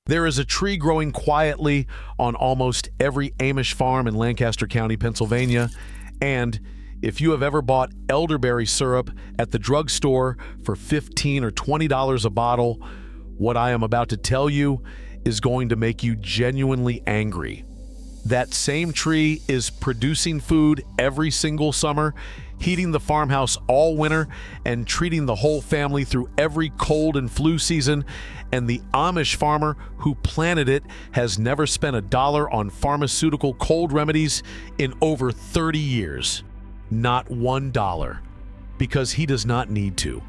There is a tree growing quietly on almost every Amish farm in Lancaster County, Pennsylvania, and if you have ever bought elderberry syrup at the drugstore for $15 or $20 a bottle, what I am about to tell you is going to make you genuinely angry. That same tree is producing food every single summer, heating the farmhouse all winter, and treating the whole family through every cold and flu season, and the Amish farmer who planted it has never spent a dollar on pharmaceutical cold remedies in over 30 years. Not $1, because he does not need to.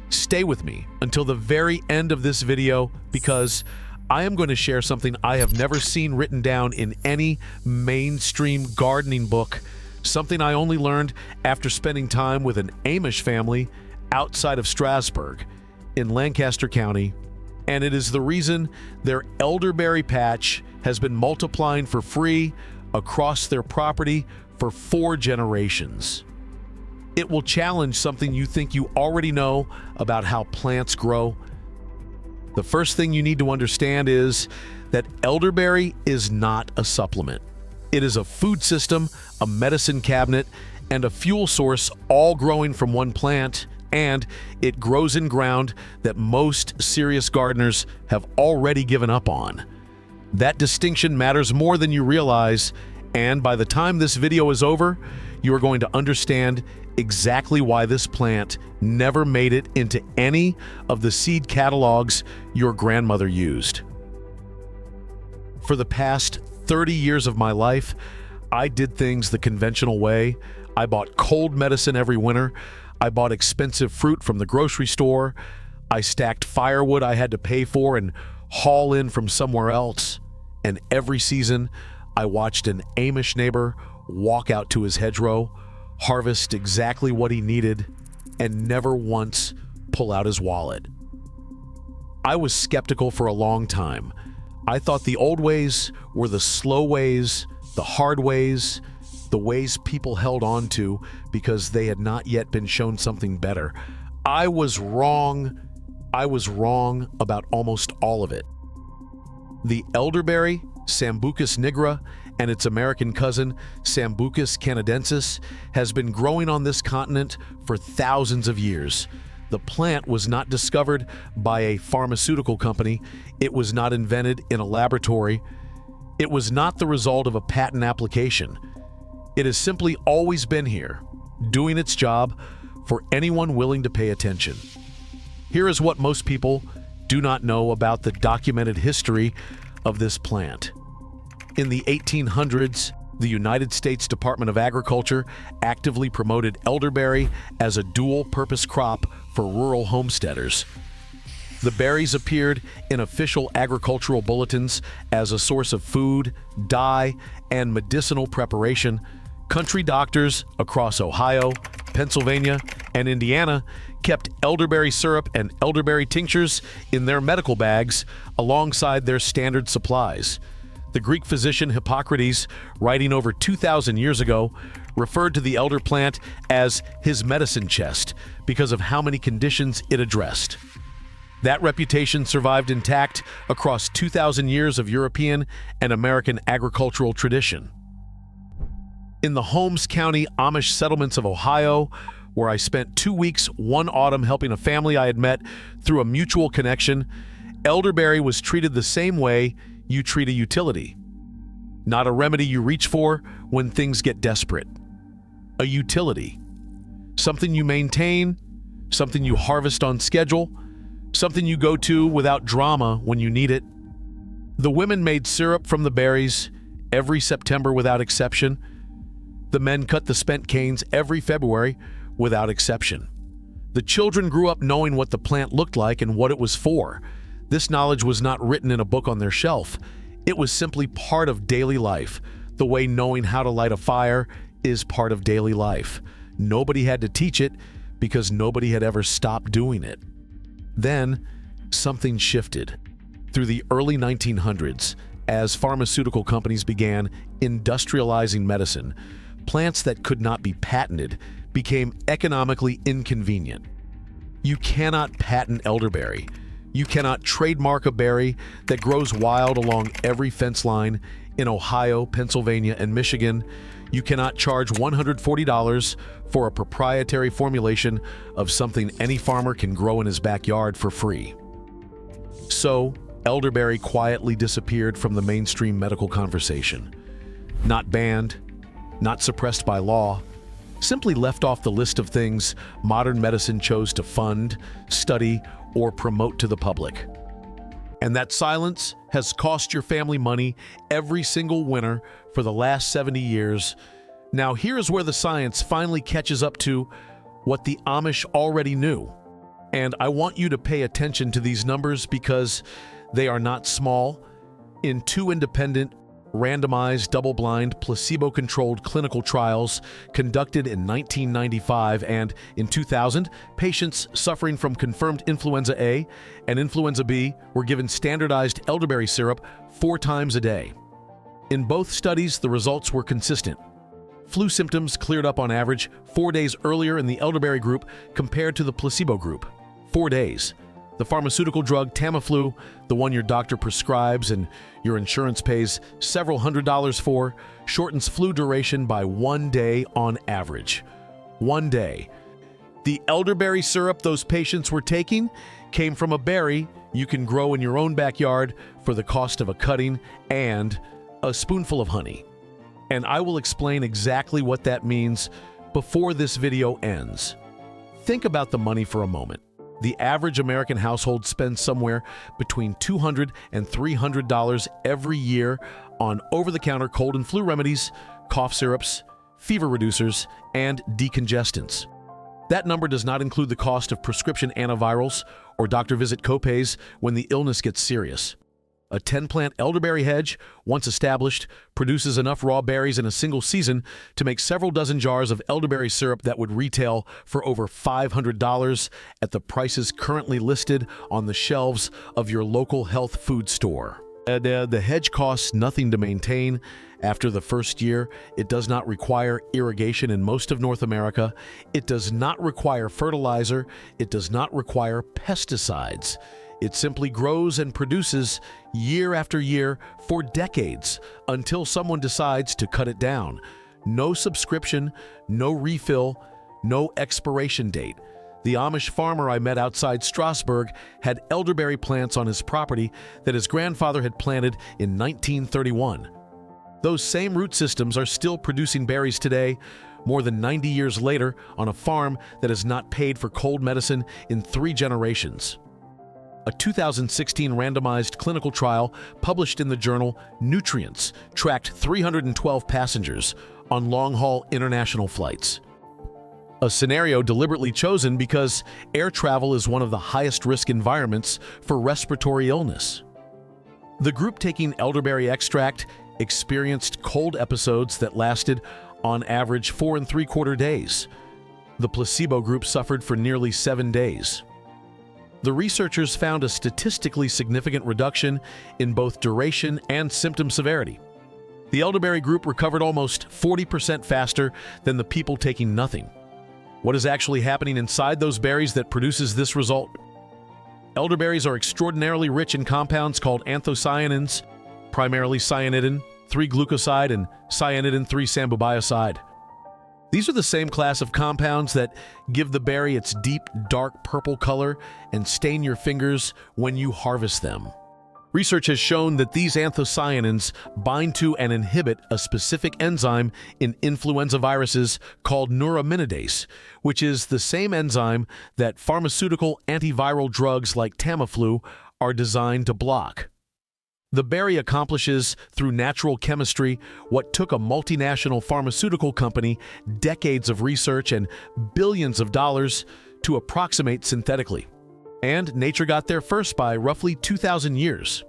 Stay with me until the very end of this video, because I am going to share something I have never seen written down in any mainstream gardening book, something I only learned after spending time with an Amish family outside of Strasburg in Lancaster County, and it is the reason their elderberry patch has been multiplying for free across their property for 4 generations. It will challenge something you think you already know about how plants grow. The first thing you need to understand is that elderberry is not a supplement. It is a food system, a medicine cabinet, and a fuel source, all growing from one plant, and it grows in ground that most serious gardeners have already given up on. That distinction matters more than you realize, and by the time this video is over, you are going to understand exactly why this plant never made it into any of the seed catalogs your grandmother used. For the past 30 years of my life, I did things the conventional way. I bought cold medicine every winter. I bought expensive fruit from the grocery store. I stacked firewood I had to pay for and haul in from somewhere else. And every season, I watched an Amish neighbor walk out to his hedgerow, harvest exactly what he needed, and never once pull out his wallet. I was skeptical for a long time. I thought the old ways were the slow ways, the hard ways, the ways people held on to because they had not yet been shown something better. I was wrong. I was wrong about almost all of it. The elderberry, Sambucus nigra, and its American cousin, Sambucus canadensis, has been growing on this continent for thousands of years. The plant was not discovered by a pharmaceutical company. It was not invented in a laboratory. It was not the result of a patent application. It has simply always been here, doing its job for anyone willing to pay attention. Here is what most people do not know about the documented history of this plant. In the 1800s, the United States Department of Agriculture actively promoted elderberry as a dual-purpose crop for rural homesteaders. The berries appeared in official agricultural bulletins as a source of food, dye, and medicinal preparation. Country doctors across Ohio, Pennsylvania, and Indiana kept elderberry syrup and elderberry tinctures in their medical bags alongside their standard supplies. The Greek physician Hippocrates, writing over 2,000 years ago, referred to the elder plant as his medicine chest because of how many conditions it addressed. That reputation survived intact across 2,000 years of European and American agricultural tradition. In the Holmes County Amish settlements of Ohio, where I spent 2 weeks one autumn helping a family I had met through a mutual connection, elderberry was treated the same way you treat a utility. Not a remedy you reach for when things get desperate. A utility. Something you maintain, something you harvest on schedule, something you go to without drama when you need it. The women made syrup from the berries every September without exception. The men cut the spent canes every February without exception. The children grew up knowing what the plant looked like and what it was for. This knowledge was not written in a book on their shelf. It was simply part of daily life, the way knowing how to light a fire is part of daily life. Nobody had to teach it because nobody had ever stopped doing it. Then, something shifted. Through the early 1900s, as pharmaceutical companies began industrializing medicine, plants that could not be patented became economically inconvenient. You cannot patent elderberry. You cannot trademark a berry that grows wild along every fence line in Ohio, Pennsylvania, and Michigan. You cannot charge $140 for a proprietary formulation of something any farmer can grow in his backyard for free. So, elderberry quietly disappeared from the mainstream medical conversation. Not banned, not suppressed by law, simply left off the list of things modern medicine chose to fund, study, or promote to the public. And that silence has cost your family money every single winter for the last 70 years. Now here's where the science finally catches up to what the Amish already knew. And I want you to pay attention to these numbers because they are not small. In 2 independent, randomized, double-blind, placebo-controlled clinical trials conducted in 1995 and in 2000, patients suffering from confirmed influenza A and influenza B were given standardized elderberry syrup 4 times a day. In both studies, the results were consistent. Flu symptoms cleared up on average 4 days earlier in the elderberry group compared to the placebo group. 4 days. The pharmaceutical drug Tamiflu, the one your doctor prescribes and your insurance pays several $100s for, shortens flu duration by 1 day on average. 1 day. The elderberry syrup those patients were taking came from a berry you can grow in your own backyard for the cost of a cutting and a spoonful of honey. And I will explain exactly what that means before this video ends. Think about the money for a moment. The average American household spends somewhere between $200 and $300 every year on over-the-counter cold and flu remedies, cough syrups, fever reducers, and decongestants. That number does not include the cost of prescription antivirals or doctor visit copays when the illness gets serious. A 10-plant elderberry hedge, once established, produces enough raw berries in a single season to make several dozen jars of elderberry syrup that would retail for over $500 at the prices currently listed on the shelves of your local health food store. The hedge costs nothing to maintain. After the first year, it does not require irrigation in most of North America. It does not require fertilizer. It does not require pesticides. It simply grows and produces year after year for decades until someone decides to cut it down. No subscription, no refill, no expiration date. The Amish farmer I met outside Strasbourg had elderberry plants on his property that his grandfather had planted in 1931. Those same root systems are still producing berries today, more than 90 years later, on a farm that has not paid for cold medicine in 3 generations. A 2016 randomized clinical trial published in the journal Nutrients tracked 312 passengers on long-haul international flights. A scenario deliberately chosen because air travel is one of the highest-risk environments for respiratory illness. The group taking elderberry extract experienced cold episodes that lasted, on average, 4 3/4 days. The placebo group suffered for nearly 7 days. The researchers found a statistically significant reduction in both duration and symptom severity. The elderberry group recovered almost 40% faster than the people taking nothing. What is actually happening inside those berries that produces this result? Elderberries are extraordinarily rich in compounds called anthocyanins, primarily cyanidin, 3-glucoside, and cyanidin 3-sambubioside. These are the same class of compounds that give the berry its deep, dark purple color and stain your fingers when you harvest them. Research has shown that these anthocyanins bind to and inhibit a specific enzyme in influenza viruses called neuraminidase, which is the same enzyme that pharmaceutical antiviral drugs like Tamiflu are designed to block. The berry accomplishes, through natural chemistry, what took a multinational pharmaceutical company decades of research and billions of dollars to approximate synthetically. And nature got there first by roughly 2,000 years.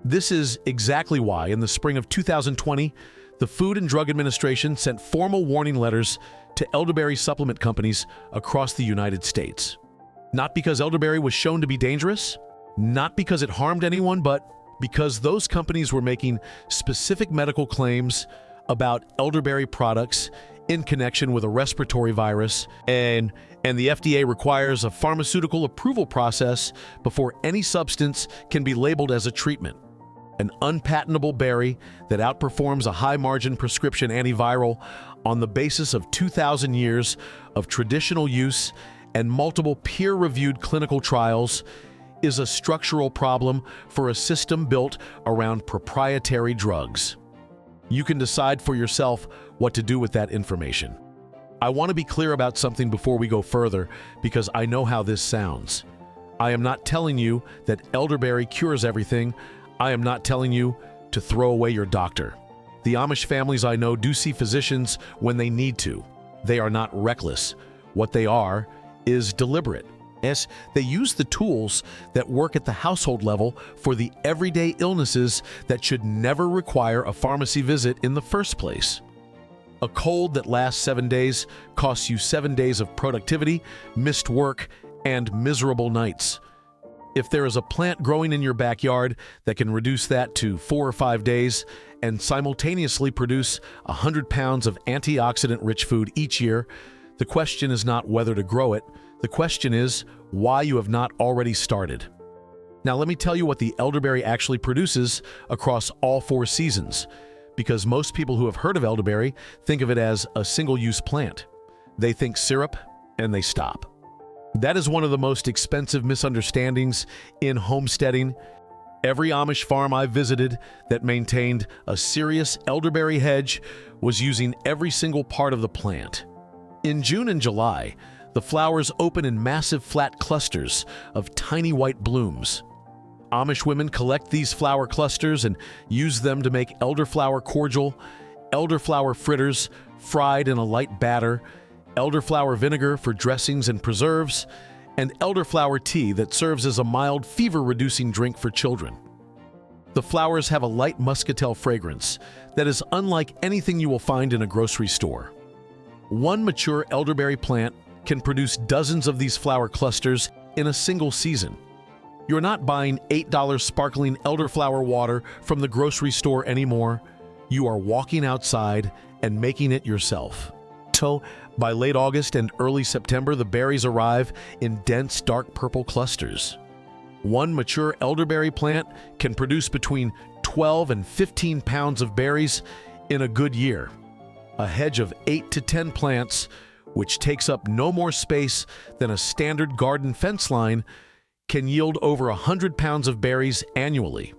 This is exactly why, in the spring of 2020, the Food and Drug Administration sent formal warning letters to elderberry supplement companies across the United States. Not because elderberry was shown to be dangerous, not because it harmed anyone, but because those companies were making specific medical claims about elderberry products in connection with a respiratory virus, and the FDA requires a pharmaceutical approval process before any substance can be labeled as a treatment. An unpatentable berry that outperforms a high-margin prescription antiviral on the basis of 2,000 years of traditional use and multiple peer-reviewed clinical trials is a structural problem for a system built around proprietary drugs. You can decide for yourself what to do with that information. I want to be clear about something before we go further because I know how this sounds. I am not telling you that elderberry cures everything. I am not telling you to throw away your doctor. The Amish families I know do see physicians when they need to. They are not reckless. What they are is deliberate. Yes, they use the tools that work at the household level for the everyday illnesses that should never require a pharmacy visit in the first place. A cold that lasts 7 days costs you 7 days of productivity, missed work, and miserable nights. If there is a plant growing in your backyard that can reduce that to 4 or 5 days and simultaneously produce 100 pounds of antioxidant-rich food each year, the question is not whether to grow it. The question is why you have not already started. Now let me tell you what the elderberry actually produces across all 4 seasons, because most people who have heard of elderberry think of it as a single-use plant. They think syrup and they stop. That is one of the most expensive misunderstandings in homesteading. Every Amish farm I visited that maintained a serious elderberry hedge was using every single part of the plant. In June and July, the flowers open in massive flat clusters of tiny white blooms. Amish women collect these flower clusters and use them to make elderflower cordial, elderflower fritters fried in a light batter, elderflower vinegar for dressings and preserves, and elderflower tea that serves as a mild fever-reducing drink for children. The flowers have a light muscatel fragrance that is unlike anything you will find in a grocery store. One mature elderberry plant can produce dozens of these flower clusters in a single season. You're not buying $8 sparkling elderflower water from the grocery store anymore. You are walking outside and making it yourself. So, by late August and early September, the berries arrive in dense, dark purple clusters. One mature elderberry plant can produce between 12 and 15 pounds of berries in a good year. A hedge of 8 to 10 plants, which takes up no more space than a standard garden fence line, can yield over 100 pounds of berries annually.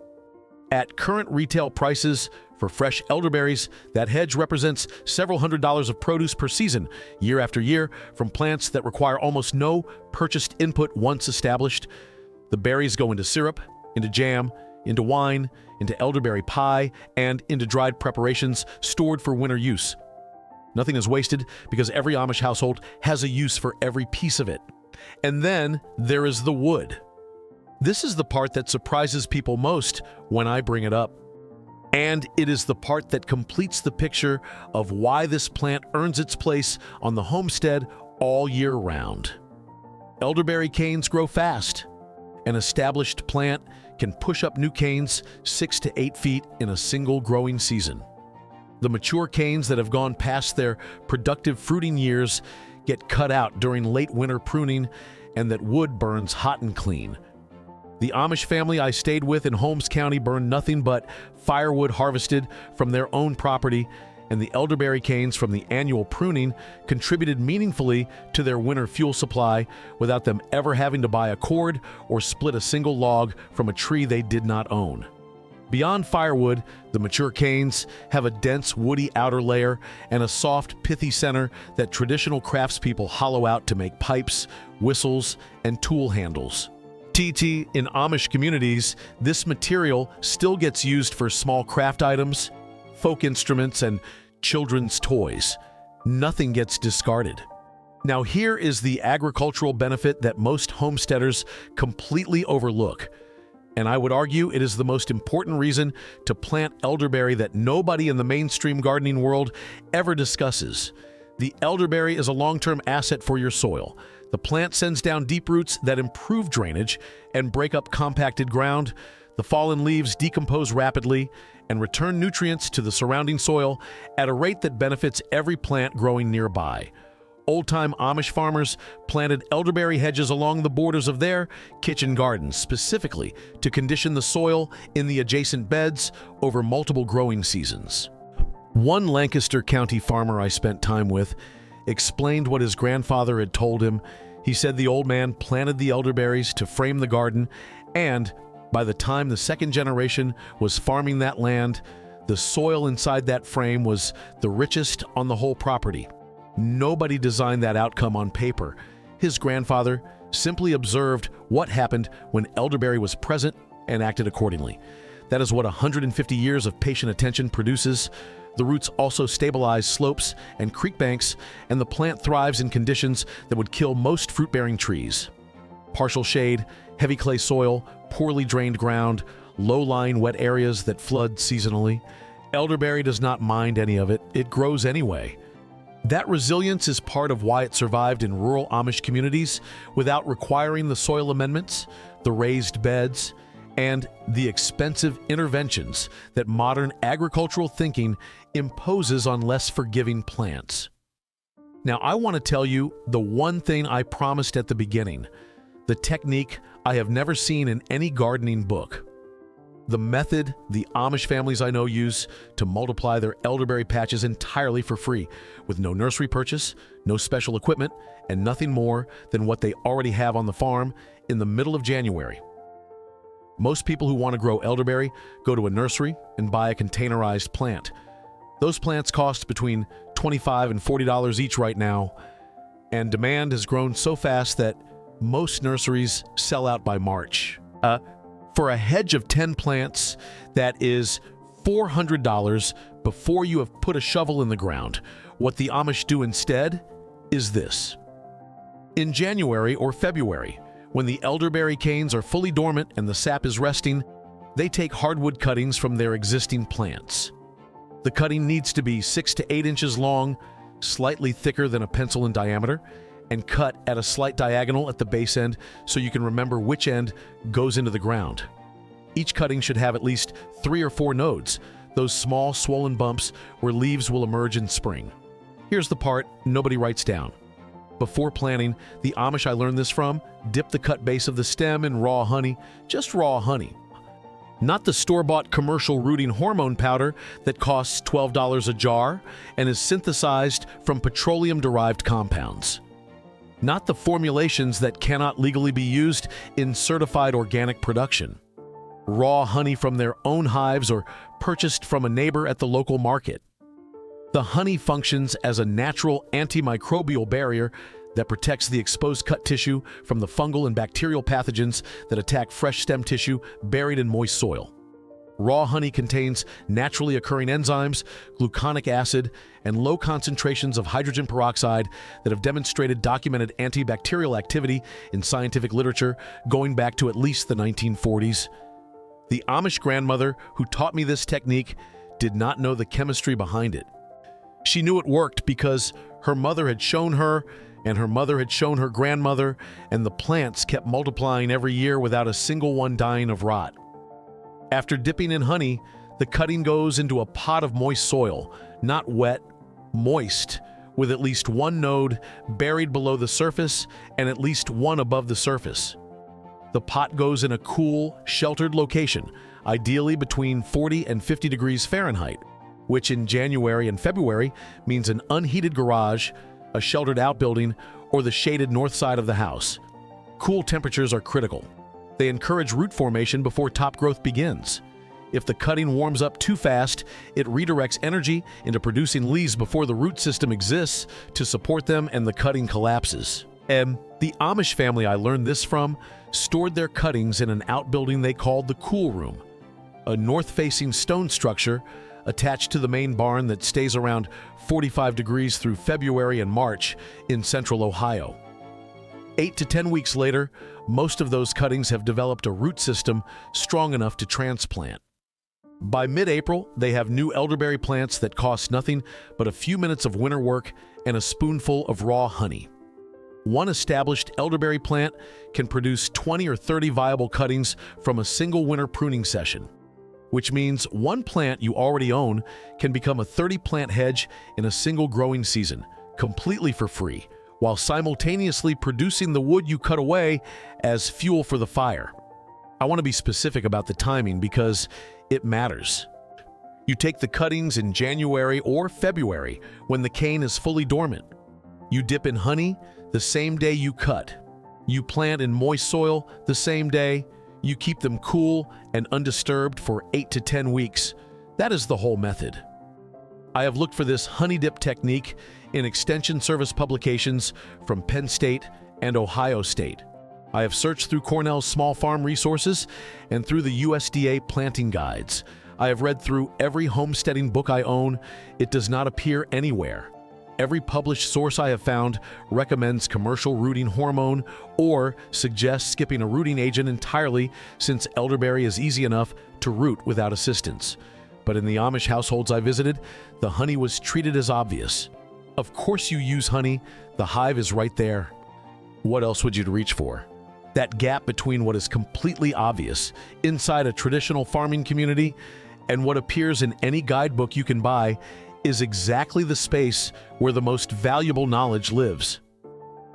At current retail prices for fresh elderberries, that hedge represents several $100s of produce per season, year after year, from plants that require almost no purchased input once established. The berries go into syrup, into jam, into wine, into elderberry pie, and into dried preparations stored for winter use. Nothing is wasted because every Amish household has a use for every piece of it. And then there is the wood. This is the part that surprises people most when I bring it up. And it is the part that completes the picture of why this plant earns its place on the homestead all year round. Elderberry canes grow fast. An established plant can push up new canes 6 to 8 feet in a single growing season. The mature canes that have gone past their productive fruiting years get cut out during late winter pruning, and that wood burns hot and clean. The Amish family I stayed with in Holmes County burned nothing but firewood harvested from their own property, and the elderberry canes from the annual pruning contributed meaningfully to their winter fuel supply without them ever having to buy a cord or split a single log from a tree they did not own. Beyond firewood, the mature canes have a dense woody outer layer and a soft, pithy center that traditional craftspeople hollow out to make pipes, whistles, and tool handles. In Amish communities, this material still gets used for small craft items, folk instruments, and children's toys. Nothing gets discarded. Now here is the agricultural benefit that most homesteaders completely overlook. And I would argue it is the most important reason to plant elderberry that nobody in the mainstream gardening world ever discusses. The elderberry is a long-term asset for your soil. The plant sends down deep roots that improve drainage and break up compacted ground. The fallen leaves decompose rapidly and return nutrients to the surrounding soil at a rate that benefits every plant growing nearby. Old-time Amish farmers planted elderberry hedges along the borders of their kitchen gardens, specifically to condition the soil in the adjacent beds over multiple growing seasons. One Lancaster County farmer I spent time with explained what his grandfather had told him. He said the old man planted the elderberries to frame the garden, and by the time the second generation was farming that land, the soil inside that frame was the richest on the whole property. Nobody designed that outcome on paper. His grandfather simply observed what happened when elderberry was present and acted accordingly. That is what 150 years of patient attention produces. The roots also stabilize slopes and creek banks, and the plant thrives in conditions that would kill most fruit-bearing trees. Partial shade, heavy clay soil, poorly drained ground, low-lying wet areas that flood seasonally. Elderberry does not mind any of it. It grows anyway. That resilience is part of why it survived in rural Amish communities without requiring the soil amendments, the raised beds, and the expensive interventions that modern agricultural thinking imposes on less forgiving plants. Now, I want to tell you the one thing I promised at the beginning, the technique I have never seen in any gardening book. The method the Amish families I know use to multiply their elderberry patches entirely for free, with no nursery purchase, no special equipment, and nothing more than what they already have on the farm in the middle of January. Most people who want to grow elderberry go to a nursery and buy a containerized plant. Those plants cost between $25 and $40 each right now, and demand has grown so fast that most nurseries sell out by March. For a hedge of 10 plants, that is $400 before you have put a shovel in the ground. What the Amish do instead is this. In January or February, when the elderberry canes are fully dormant and the sap is resting, they take hardwood cuttings from their existing plants. The cutting needs to be 6 to 8 inches long, slightly thicker than a pencil in diameter, and cut at a slight diagonal at the base end so you can remember which end goes into the ground. Each cutting should have at least 3 or 4 nodes, those small swollen bumps where leaves will emerge in spring. Here's the part nobody writes down. Before planting, the Amish I learned this from dip the cut base of the stem in raw honey, just raw honey. Not the store-bought commercial rooting hormone powder that costs $12 a jar and is synthesized from petroleum-derived compounds. Not the formulations that cannot legally be used in certified organic production. Raw honey from their own hives or purchased from a neighbor at the local market. The honey functions as a natural antimicrobial barrier that protects the exposed cut tissue from the fungal and bacterial pathogens that attack fresh stem tissue buried in moist soil. Raw honey contains naturally occurring enzymes, gluconic acid, and low concentrations of hydrogen peroxide that have demonstrated documented antibacterial activity in scientific literature going back to at least the 1940s. The Amish grandmother who taught me this technique did not know the chemistry behind it. She knew it worked because her mother had shown her, and her mother had shown her grandmother, and the plants kept multiplying every year without a single one dying of rot. After dipping in honey, the cutting goes into a pot of moist soil, not wet, moist, with at least one node buried below the surface and at least one above the surface. The pot goes in a cool, sheltered location, ideally between 40 and 50 degrees Fahrenheit, which in January and February means an unheated garage, a sheltered outbuilding, or the shaded north side of the house. Cool temperatures are critical. They encourage root formation before top growth begins. If the cutting warms up too fast, it redirects energy into producing leaves before the root system exists to support them and the cutting collapses. The Amish family I learned this from stored their cuttings in an outbuilding they called the cool room, a north-facing stone structure attached to the main barn that stays around 45 degrees through February and March in central Ohio. 8 to 10 weeks later, most of those cuttings have developed a root system strong enough to transplant. By mid-April, they have new elderberry plants that cost nothing but a few minutes of winter work and a spoonful of raw honey. One established elderberry plant can produce 20 or 30 viable cuttings from a single winter pruning session, which means one plant you already own can become a 30-plant hedge in a single growing season, completely for free, while simultaneously producing the wood you cut away as fuel for the fire. I want to be specific about the timing because it matters. You take the cuttings in January or February when the cane is fully dormant. You dip in honey the same day you cut. You plant in moist soil the same day. You keep them cool and undisturbed for 8 to 10 weeks. That is the whole method. I have looked for this honey dip technique in extension service publications from Penn State and Ohio State. I have searched through Cornell's small farm resources and through the USDA planting guides. I have read through every homesteading book I own. It does not appear anywhere. Every published source I have found recommends commercial rooting hormone or suggests skipping a rooting agent entirely since elderberry is easy enough to root without assistance. But in the Amish households I visited, the honey was treated as obvious. Of course you use honey. The hive is right there. What else would you reach for? That gap between what is completely obvious inside a traditional farming community and what appears in any guidebook you can buy is exactly the space where the most valuable knowledge lives.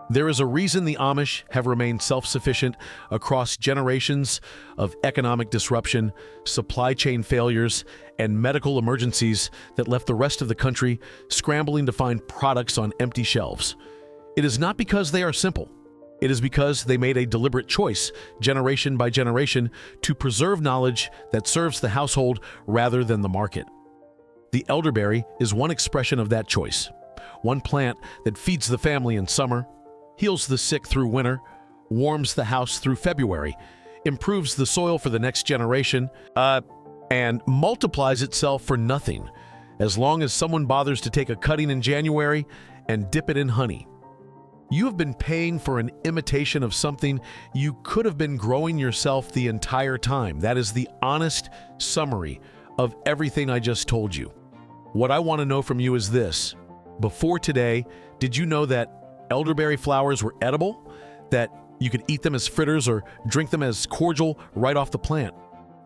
There is a reason the Amish have remained self-sufficient across generations of economic disruption, supply chain failures, and medical emergencies that left the rest of the country scrambling to find products on empty shelves. It is not because they are simple. It is because they made a deliberate choice, generation by generation, to preserve knowledge that serves the household rather than the market. The elderberry is one expression of that choice. One plant that feeds the family in summer, heals the sick through winter, warms the house through February, improves the soil for the next generation, and multiplies itself for nothing, as long as someone bothers to take a cutting in January and dip it in honey. You have been paying for an imitation of something you could have been growing yourself the entire time. That is the honest summary of everything I just told you. What I want to know from you is this. Before today, did you know that elderberry flowers were edible? That you could eat them as fritters or drink them as cordial right off the plant?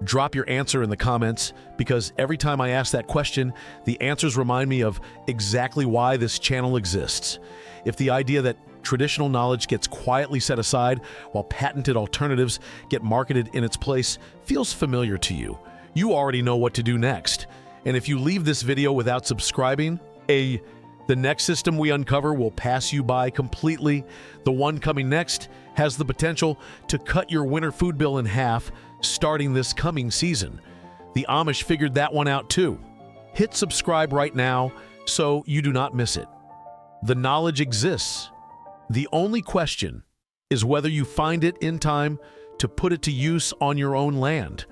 Drop your answer in the comments, because every time I ask that question, the answers remind me of exactly why this channel exists. If the idea that traditional knowledge gets quietly set aside while patented alternatives get marketed in its place feels familiar to you, you already know what to do next. And if you leave this video without subscribing, the next system we uncover will pass you by completely. The one coming next has the potential to cut your winter food bill in half starting this coming season. The Amish figured that one out too. Hit subscribe right now so you do not miss it. The knowledge exists. The only question is whether you find it in time to put it to use on your own land.